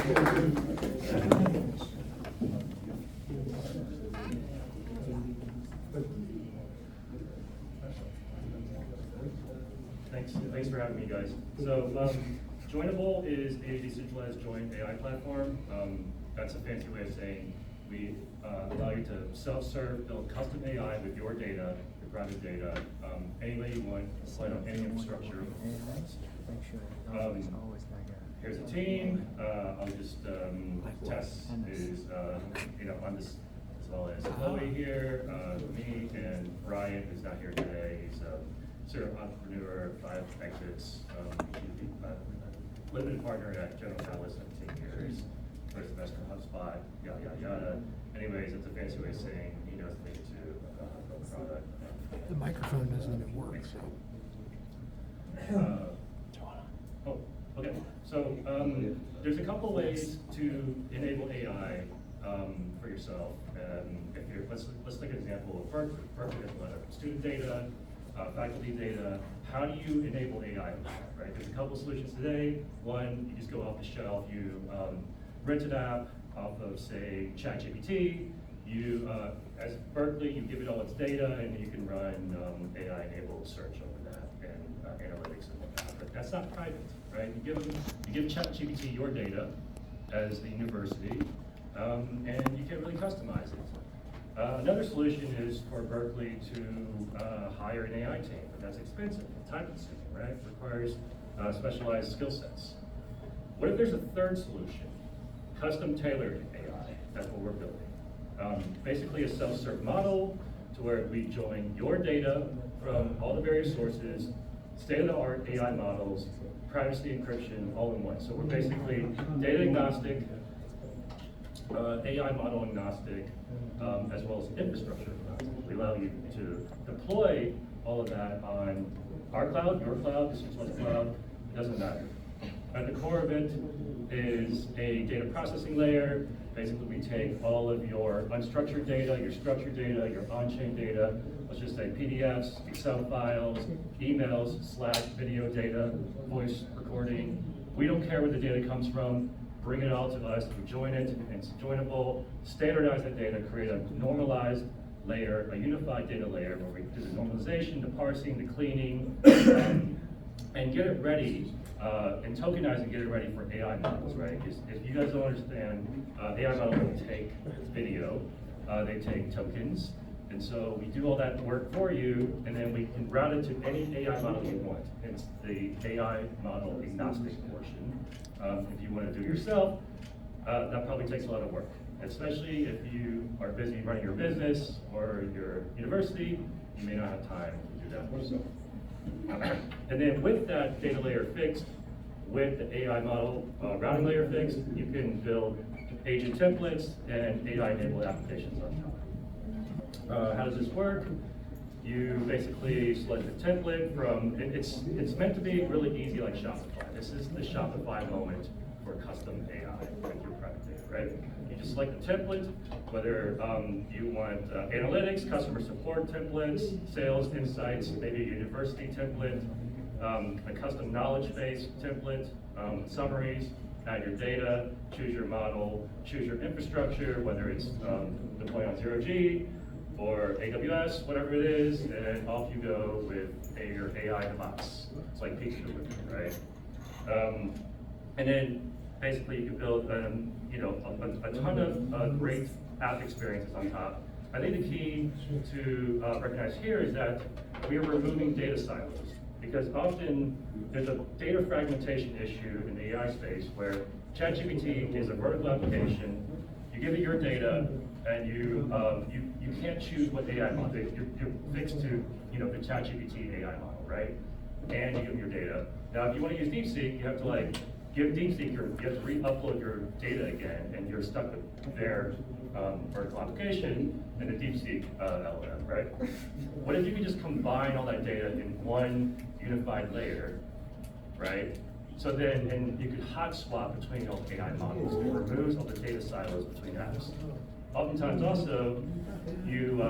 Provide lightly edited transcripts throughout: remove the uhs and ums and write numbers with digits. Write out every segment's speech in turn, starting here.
Thanks for having me, guys. So, Joinable is a decentralized joint AI platform. That's a fancy way of saying we allow you to self-serve, build custom AI with your data, your private data, any way you want, slide on any infrastructure. Here's a team. I'll just test is on this, as well as Chloe here, me, and Ryan, who's not here today. He's a serial entrepreneur, 5 exits, limited partner at General Catalyst, 17 years, first investor in HubSpot, yada, yada, yada. Anyways, it's a fancy way of saying he knows things to build a product. The microphone doesn't even work. Oh, okay. So there's a couple ways to enable AI for yourself. If you're, let's take an example of Berkeley. Berkeley has a lot of student data, faculty data. How do you enable AI? Right? There's a couple solutions today. One, you just go off the shelf. You rent an app off of, say, ChatGPT. You, as Berkeley, you give it all its data, and you can run AI-enabled search over that and analytics and whatnot. But that's not private, right? You give ChatGPT your data as the university, and you can't really customize it. Another solution is for Berkeley to hire an AI team, but that's expensive, time-consuming, right? It requires specialized skill sets. What if there's a third solution? Custom-tailored AI. That's what we're building. Basically a self-serve model to where we join your data from all the various sources, state-of-the-art AI models, privacy encryption, all in one. So we're basically data agnostic, AI model agnostic, as well as infrastructure agnostic. We allow you to deploy all of that on our cloud, your cloud, Decentralized cloud, it doesn't matter. At the core of it is a data processing layer. Basically, we take all of your unstructured data, your structured data, your on-chain data, let's just say PDFs, Excel files, emails, Slack, video data, voice recording. We don't care where the data comes from. Bring it all to us, we join it, it's joinable, standardize that data, create a normalized layer, a unified data layer where we do the normalization, the parsing, the cleaning, and get it ready, and tokenize and get it ready for AI models, right? If you guys don't understand, AI models don't take video, they take tokens, and so we do all that work for you, and then we can route it to any AI model you want. It's the AI model agnostic portion. If you want to do it yourself, that probably takes a lot of work, especially if you are busy running your business or your university, you may not have time to do that for yourself. And then with that data layer fixed, with the AI model routing layer fixed, you can build agent templates and AI-enabled applications on top. How does this work? You basically select a template from, it's meant to be really easy like Shopify. This is the Shopify moment for custom AI with your private data, right? You just select the template, whether you want analytics, customer support templates, sales insights, maybe a university template, a custom knowledge base template, summaries, add your data, choose your model, choose your infrastructure, whether it's deployed on 0G, or AWS, whatever it is, and off you go with your AI device. It's like pizza delivery, right? And then basically you can build a ton of great app experiences on top. I think the key to recognize here is that we are removing data silos, because often there's a data fragmentation issue in the AI space where ChatGPT is a vertical application. You give it your data, and you can't choose what AI model. You're fixed to the ChatGPT AI model, right? And you give your data. Now, if you want to use DeepSeek, you have to give DeepSeek you have to re-upload your data again, and you're stuck with their vertical application and the DeepSeek LLM, right? What if you could just combine all that data in one unified layer, right? So then, and you could hot swap between all AI models. It removes all the data silos between apps. oftentimes also, you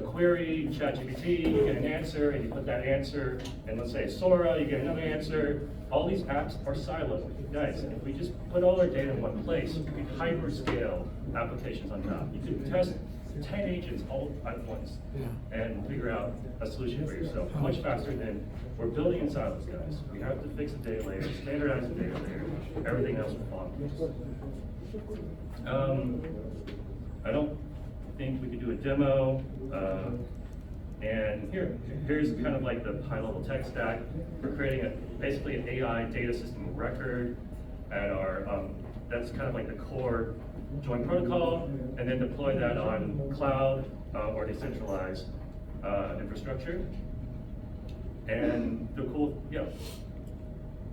query ChatGPT, you get an answer, and you put that answer in, let's say, Sora, you get another answer. All these apps are siloed. Guys, if we just put all our data in one place, you could hyper-scale applications on top. You could test 10 agents all at once and figure out a solution for yourself much faster than we're building in silos, guys. We have to fix the data layer, standardize the data layer, everything else will fall into place. I don't think we could do a demo. And here's kind of like the high-level tech stack. We're creating basically an AI data system of record at our, that's kind of like the core join protocol, and then deploy that on cloud or decentralized infrastructure. And the cool,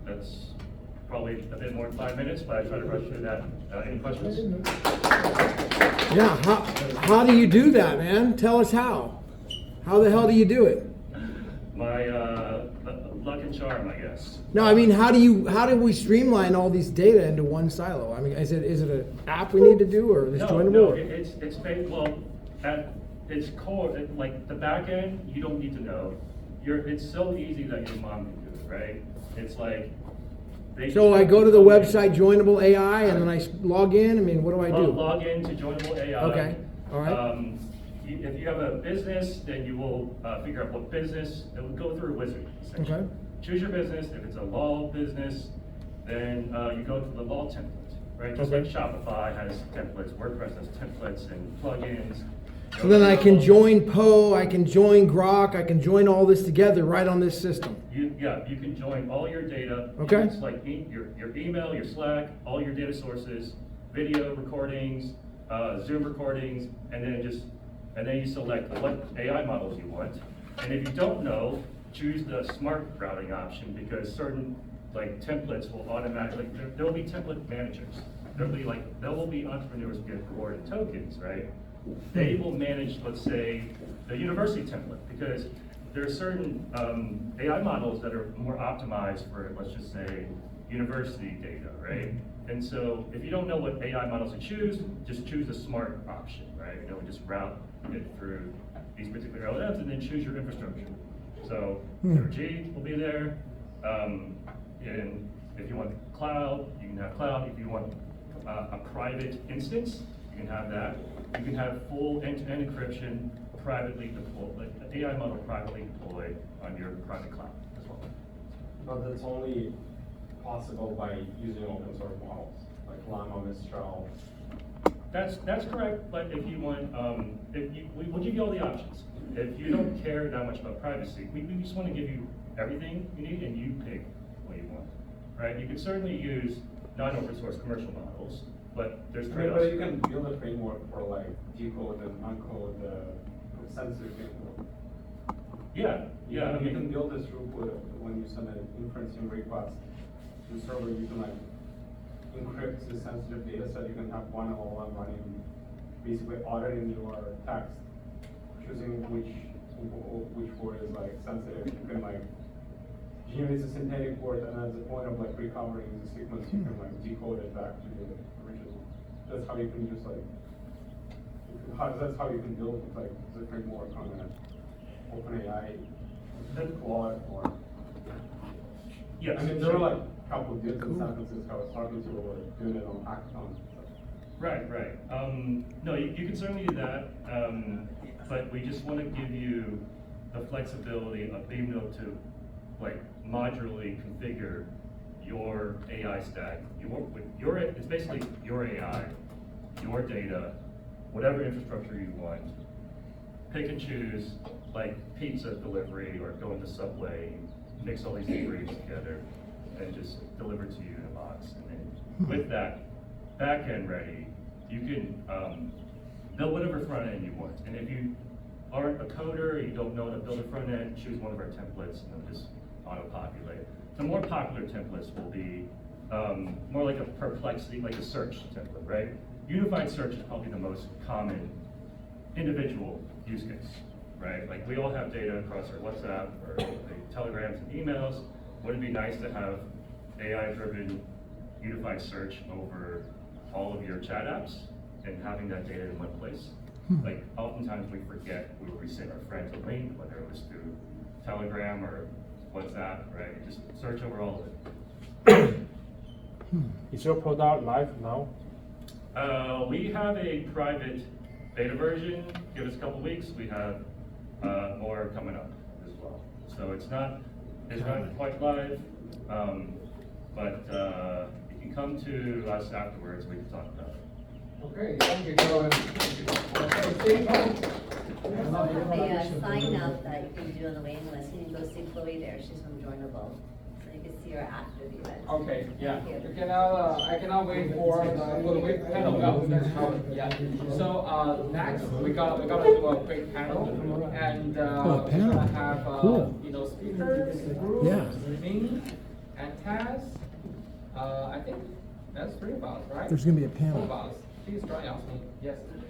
that's probably a bit more than 5 minutes, but I try to rush through that. Any questions? Yeah, how do you do that, man? Tell us how. How the hell do you do it? My luck and charm, I guess. No, I mean, how do we streamline all these data into one silo? I mean, is it an app we need to do, or is Joinable? No, well, at its core, like the back end, you don't need to know. It's so easy that your mom can do it, right? It's like. So I go to the website Joinable AI and then I log in. I mean, what do I do? Log in to Joinable AI. Okay. All right. If you have a business, then you will figure out what business. It will go through a wizard. Okay. Choose your business. If it's a law business, then you go to the law template, right? Just like Shopify has templates, WordPress has templates and plugins. So then I can join Poe, I can join Grok, I can join all this together right on this system. You can join all your data. Okay. It's like your email, your Slack, all your data sources, video recordings, Zoom recordings, and then you select what AI models you want. And if you don't know, choose the smart routing option, because certain templates will automatically, there will be template managers. There will be entrepreneurs who get rewarded tokens, right? They will manage, let's say, the university template, because there are certain AI models that are more optimized for, let's just say, university data, right? And so if you don't know what AI models to choose, just choose the smart option, right? Just route it through these particular LLMs and then choose your infrastructure. So G will be there. And if you want cloud, you can have cloud. If you want a private instance, you can have that. You can have full end-to-end encryption privately deployed, like the AI model privately deployed on your private cloud as well. But that's only possible by using open source models like Llama, Mistral. That's correct, but if you want, we'll give you all the options. If you don't care that much about privacy, we just want to give you everything you need, and you pick what you want, right? You can certainly use non-open source commercial models, but there's trade-offs. But you can build a framework for decode and uncode sensitive info. Yeah. You can build this throughput when you send an inferencing request to the server. You can encrypt the sensitive data set. You can have one LLM running, basically auditing your text, choosing which word is sensitive. You can generate a synthetic word, and at the point of recovering the sequence, you can decode it back to the original. That's how you can just that's how you can build the framework on an OpenAI Claude or. Yes. I mean, there are a couple of dudes in San Francisco I was talking to who were doing it on Hackathon. Right. No, you can certainly do that, but we just want to give you the flexibility of being able to modularly configure your AI stack. It's basically your AI, your data, whatever infrastructure you want. Pick and choose, like pizza delivery or go into Subway, mix all these ingredients together, and just deliver to you in a box. And then with that back end ready, you can build whatever front end you want. And if you aren't a coder, you don't know how to build a front end, choose one of our templates and it'll just auto-populate. The more popular templates will be more like a perplexity, like a search template, right? Unified search is probably the most common individual use case, right? Like we all have data across our WhatsApp or telegrams and emails. Wouldn't it be nice to have AI-driven unified search over all of your chat apps and having that data in one place. Like oftentimes we forget where we send our friends a link, whether it was through Telegram or WhatsApp, right? Just search over all of it. Is your product live now? We have a private beta version. Give us a couple weeks. We have more coming up as well. So it's not quite live, but you can come to us afterwards. We can talk about it. Okay, thank you, Gavin. The sign up that you can do on the waiting list, you can go see Chloe there, she's from Joinable. So you can see her after the event. Okay, yeah. Thank you. I cannot wait for the quick panel. Yeah. So next we gotta do a quick panel, and panel. we're gonna have Cool. speakers, groups, Yeah. me, and Taz. I think that's 3 of us, right? There's gonna be a 4 of panel. us. Please join us. Yes, please.